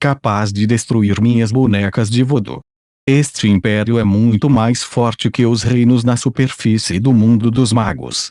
capaz de destruir minhas bonecas de voodoo. Este império é muito mais forte que os reinos na superfície do mundo dos magos.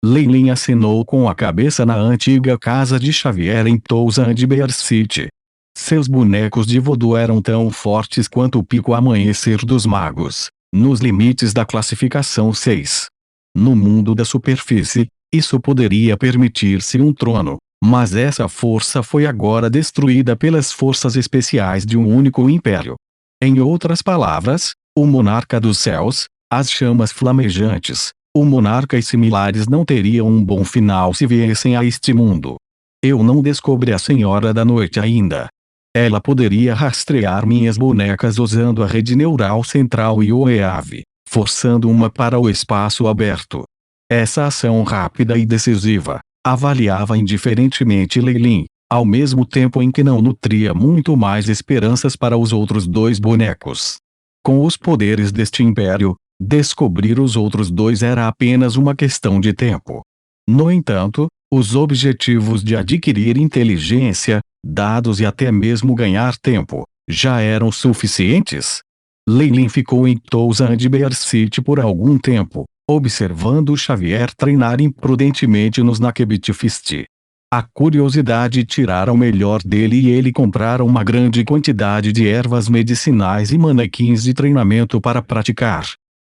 Leilin acenou com a cabeça na antiga casa de Xavier em Thousand Bear City. Seus bonecos de voodoo eram tão fortes quanto o pico amanhecer dos magos, nos limites da classificação 6. No mundo da superfície, isso poderia permitir-se um trono, mas essa força foi agora destruída pelas forças especiais de um único império. Em outras palavras, o monarca dos céus, as chamas flamejantes, o monarca e similares não teriam um bom final se viessem a este mundo. Eu não descobri a Senhora da Noite ainda. Ela poderia rastrear minhas bonecas usando a rede neural central e o EAV, forçando uma para o espaço aberto. Essa ação rápida e decisiva, avaliava indiferentemente Leilin, ao mesmo tempo em que não nutria muito mais esperanças para os outros dois bonecos. Com os poderes deste império, descobrir os outros dois era apenas uma questão de tempo. No entanto, os objetivos de adquirir inteligência, dados e até mesmo ganhar tempo, já eram suficientes. Leilin ficou em Thousand Bear City por algum tempo, observando Xavier treinar imprudentemente nos Nakebit Fist. A curiosidade tirara o melhor dele e ele comprara uma grande quantidade de ervas medicinais e manequins de treinamento para praticar.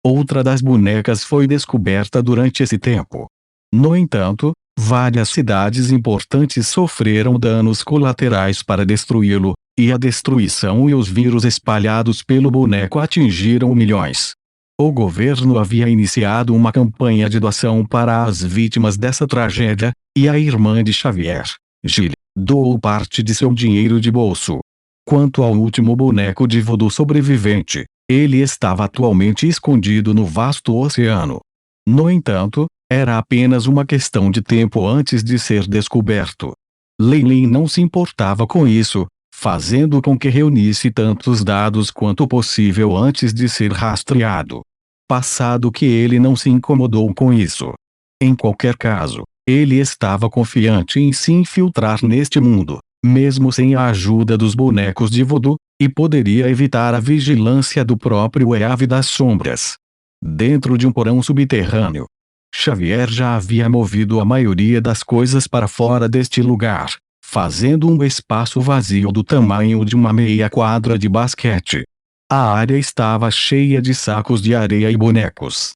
Outra das bonecas foi descoberta durante esse tempo. No entanto, várias cidades importantes sofreram danos colaterais para destruí-lo, e a destruição e os vírus espalhados pelo boneco atingiram milhões. O governo havia iniciado uma campanha de doação para as vítimas dessa tragédia, e a irmã de Xavier, Jill, doou parte de seu dinheiro de bolso. Quanto ao último boneco de voodoo sobrevivente, ele estava atualmente escondido no vasto oceano. No entanto, era apenas uma questão de tempo antes de ser descoberto. Leilin não se importava com isso, fazendo com que reunisse tantos dados quanto possível antes de ser rastreado. Passado que ele não se incomodou com isso. Em qualquer caso, ele estava confiante em se infiltrar neste mundo, mesmo sem a ajuda dos bonecos de voodoo, e poderia evitar a vigilância do próprio EAV das sombras. Dentro de um porão subterrâneo, Xavier já havia movido a maioria das coisas para fora deste lugar, fazendo um espaço vazio do tamanho de uma meia quadra de basquete. A área estava cheia de sacos de areia e bonecos.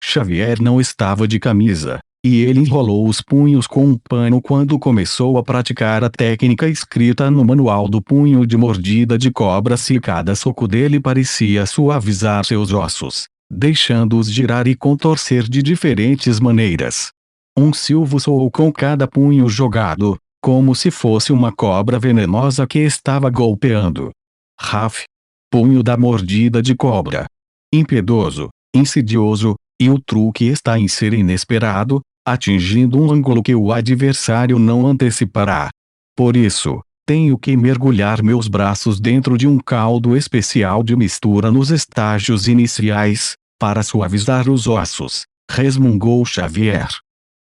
Xavier não estava de camisa, e ele enrolou os punhos com um pano quando começou a praticar a técnica escrita no manual do punho de mordida de cobra. Se cada soco dele parecia suavizar seus ossos, deixando-os girar e contorcer de diferentes maneiras. Um silvo soou com cada punho jogado, como se fosse uma cobra venenosa que estava golpeando. Raf. Punho da mordida de cobra. Impiedoso, insidioso, e o truque está em ser inesperado, atingindo um ângulo que o adversário não antecipará. Por isso, tenho que mergulhar meus braços dentro de um caldo especial de mistura nos estágios iniciais, para suavizar os ossos, resmungou Xavier.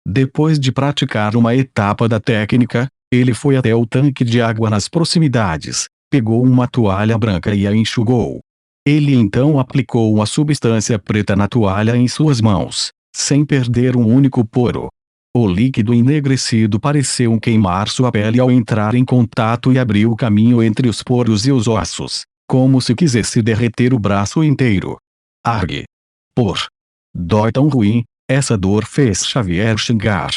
Depois de praticar uma etapa da técnica, ele foi até o tanque de água nas proximidades, pegou uma toalha branca e a enxugou. Ele então aplicou uma substância preta na toalha em suas mãos, sem perder um único poro. O líquido enegrecido pareceu queimar sua pele ao entrar em contato e abriu caminho entre os poros e os ossos, como se quisesse derreter o braço inteiro. Argue! Por! Dói tão ruim, essa dor fez Xavier xingar.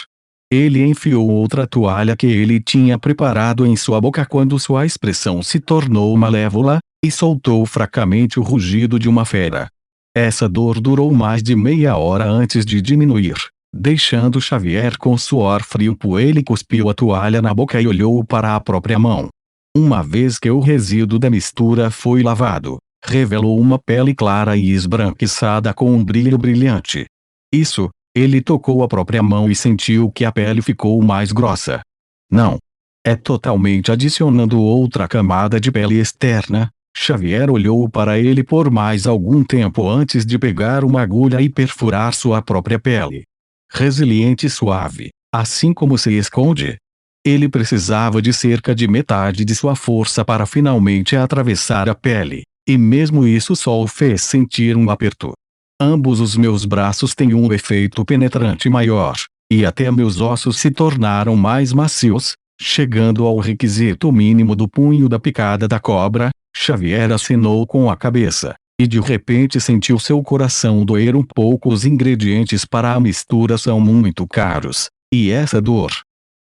Ele enfiou outra toalha que ele tinha preparado em sua boca quando sua expressão se tornou malévola, e soltou fracamente o rugido de uma fera. Essa dor durou mais de meia hora antes de diminuir, deixando Xavier com suor frio. Ele cuspiu a toalha na boca e olhou para a própria mão. Uma vez que o resíduo da mistura foi lavado, revelou uma pele clara e esbranquiçada com um brilho brilhante. Isso, ele tocou a própria mão e sentiu que a pele ficou mais grossa. Não. É totalmente adicionando outra camada de pele externa. Xavier olhou para ele por mais algum tempo antes de pegar uma agulha e perfurar sua própria pele. Resiliente e suave, assim como se esconde. ele precisava de cerca de metade de sua força para finalmente atravessar a pele, e mesmo isso só o fez sentir um aperto. Ambos os meus braços têm um efeito penetrante maior, e até meus ossos se tornaram mais macios, chegando ao requisito mínimo do punho da picada da cobra. Xavier acenou com a cabeça, e de repente sentiu seu coração doer um pouco. Os ingredientes para a mistura são muito caros, e essa dor.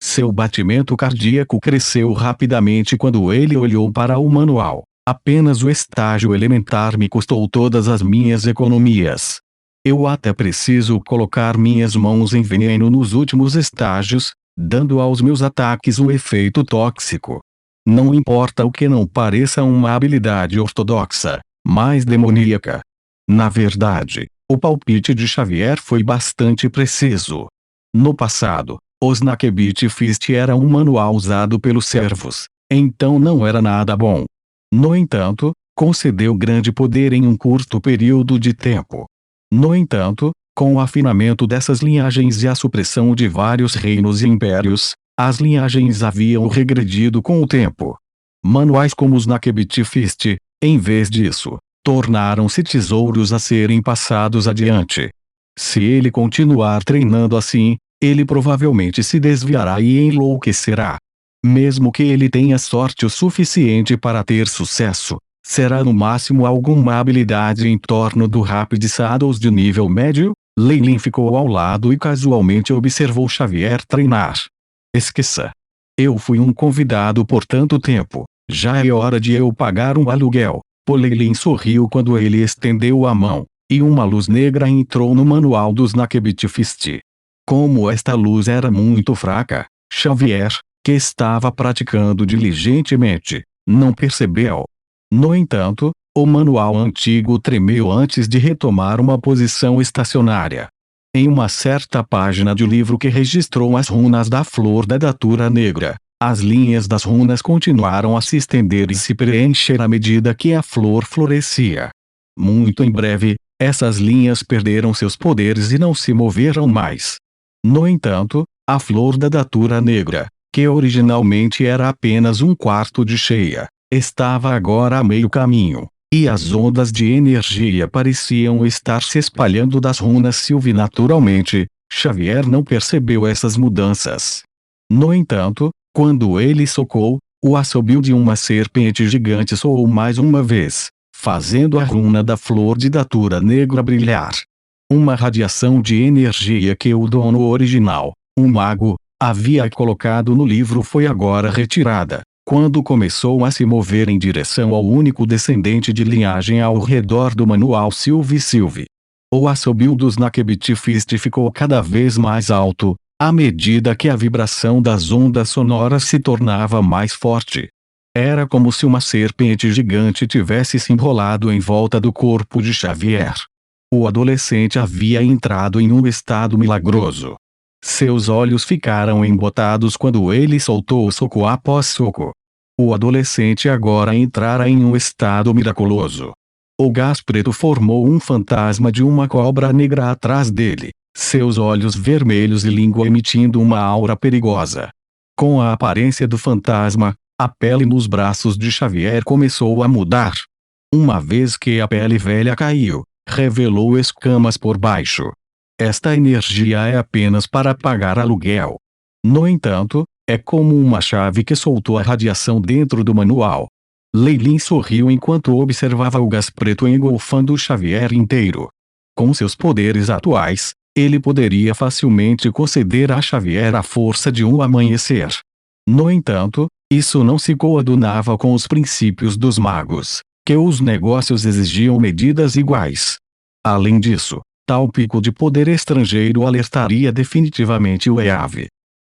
Seu batimento cardíaco cresceu rapidamente quando ele olhou para o manual. Apenas o estágio elementar me custou todas as minhas economias. Eu até preciso colocar minhas mãos em veneno nos últimos estágios, dando aos meus ataques um efeito tóxico. Não importa o que não pareça uma habilidade ortodoxa, mas demoníaca. Na verdade, o palpite de Xavier foi bastante preciso. No passado, o Snakebeat Fist era um manual usado pelos servos, então não era nada bom. No entanto, concedeu grande poder em um curto período de tempo. No entanto, com o afinamento dessas linhagens e a supressão de vários reinos e impérios, as linhagens haviam regredido com o tempo. Manuais como os Snakebeat Fist, em vez disso, tornaram-se tesouros a serem passados adiante. Se ele continuar treinando assim, ele provavelmente se desviará e enlouquecerá. Mesmo que ele tenha sorte o suficiente para ter sucesso, será no máximo alguma habilidade em torno do Rapid Saddles de nível médio. Lei Lin ficou ao lado e casualmente observou Xavier treinar. Esqueça. Eu fui um convidado por tanto tempo, já é hora de eu pagar um aluguel. Lei Lin sorriu quando ele estendeu a mão, e uma luz negra entrou no manual dos Snakebeat Fist. Como esta luz era muito fraca, Xavier, que estava praticando diligentemente, não percebeu. No entanto, o manual antigo tremeu antes de retomar uma posição estacionária. Em uma certa página do livro que registrou as runas da flor da datura negra, as linhas das runas continuaram a se estender e se preencher à medida que a flor florescia. Muito em breve, essas linhas perderam seus poderes e não se moveram mais. No entanto, a flor da datura negra, que originalmente era apenas um quarto de cheia, estava agora a meio caminho, e as ondas de energia pareciam estar se espalhando das runas Sylvie naturalmente. Xavier não percebeu essas mudanças. No entanto, quando ele socou, o assobio de uma serpente gigante soou mais uma vez, fazendo a runa da flor de datura negra brilhar. Uma radiação de energia que o dono original, um mago, havia colocado no livro foi agora retirada, quando começou a se mover em direção ao único descendente de linhagem ao redor do manual Sylvie. O assobio dos Snakebeat Fist ficou cada vez mais alto, à medida que a vibração das ondas sonoras se tornava mais forte. Era como se uma serpente gigante tivesse se enrolado em volta do corpo de Xavier. O adolescente havia entrado em um estado milagroso. Seus olhos ficaram embotados quando ele soltou soco após soco. O adolescente agora entrara em um estado miraculoso. O gás preto formou um fantasma de uma cobra negra atrás dele, seus olhos vermelhos e língua emitindo uma aura perigosa. Com a aparência do fantasma, a pele nos braços de Xavier começou a mudar. Uma vez que a pele velha caiu, revelou escamas por baixo. Esta energia é apenas para pagar aluguel. No entanto, é como uma chave que soltou a radiação dentro do manual. Lei Lin sorriu enquanto observava o gás preto engolfando Xavier inteiro. Com seus poderes atuais, ele poderia facilmente conceder a Xavier a força de um amanhecer. No entanto, isso não se coadunava com os princípios dos magos, que os negócios exigiam medidas iguais. Além disso, tal pico de poder estrangeiro alertaria definitivamente o EAV.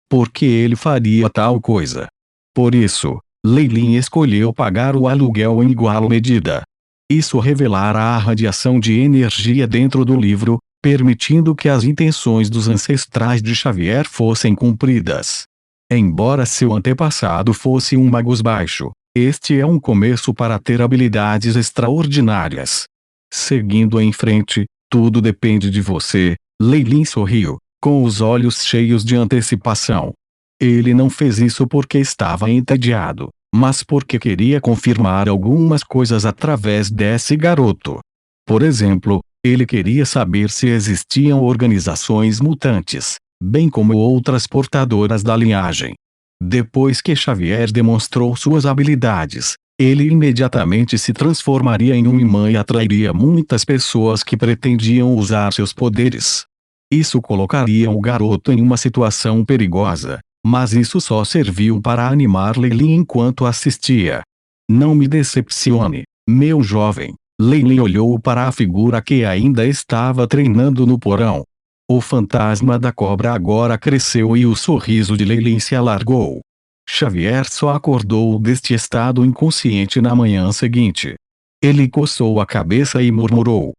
Por que ele faria tal coisa? Por isso, Lei Lin escolheu pagar o aluguel em igual medida. Isso revelara a radiação de energia dentro do livro, permitindo que as intenções dos ancestrais de Xavier fossem cumpridas. Embora seu antepassado fosse um magus baixo, este é um começo para ter habilidades extraordinárias. Seguindo em frente, tudo depende de você. Lei Lin sorriu, com os olhos cheios de antecipação. Ele não fez isso porque estava entediado, mas porque queria confirmar algumas coisas através desse garoto. Por exemplo, ele queria saber se existiam organizações mutantes, bem como outras portadoras da linhagem. Depois que Xavier demonstrou suas habilidades, ele imediatamente se transformaria em um imã e atrairia muitas pessoas que pretendiam usar seus poderes. Isso colocaria o garoto em uma situação perigosa, mas isso só serviu para animar Leilin enquanto assistia. Não me decepcione, meu jovem. Leilin olhou para a figura que ainda estava treinando no porão. O fantasma da cobra agora cresceu e o sorriso de Leilin se alargou. Xavier só acordou deste estado inconsciente na manhã seguinte. Ele coçou a cabeça e murmurou: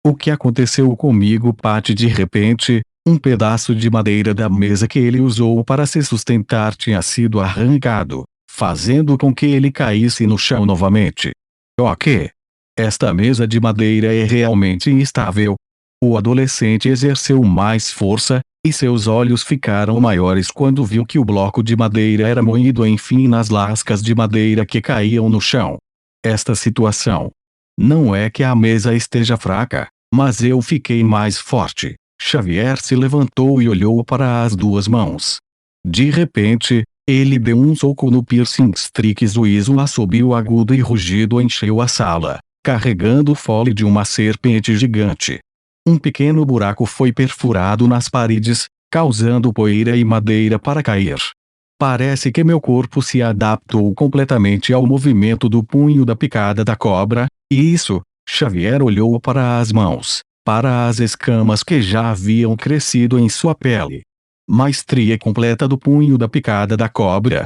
o que aconteceu comigo, Patty? De repente, um pedaço de madeira da mesa que ele usou para se sustentar tinha sido arrancado, fazendo com que ele caísse no chão novamente. Ok. Esta mesa de madeira é realmente instável. O adolescente exerceu mais força, e seus olhos ficaram maiores quando viu que o bloco de madeira era moído em finas lascas de madeira que caíam no chão. Esta situação. Não é que a mesa esteja fraca, mas eu fiquei mais forte. Xavier se levantou e olhou para as duas mãos. De repente, ele deu um soco no piercing Strix. O assobio agudo e rugido encheu a sala, carregando o fole de uma serpente gigante. Um pequeno buraco foi perfurado nas paredes, causando poeira e madeira para cair. Parece que meu corpo se adaptou completamente ao movimento do punho da picada da cobra, e isso. Xavier olhou para as mãos, para as escamas que já haviam crescido em sua pele. Maestria completa do punho da picada da cobra.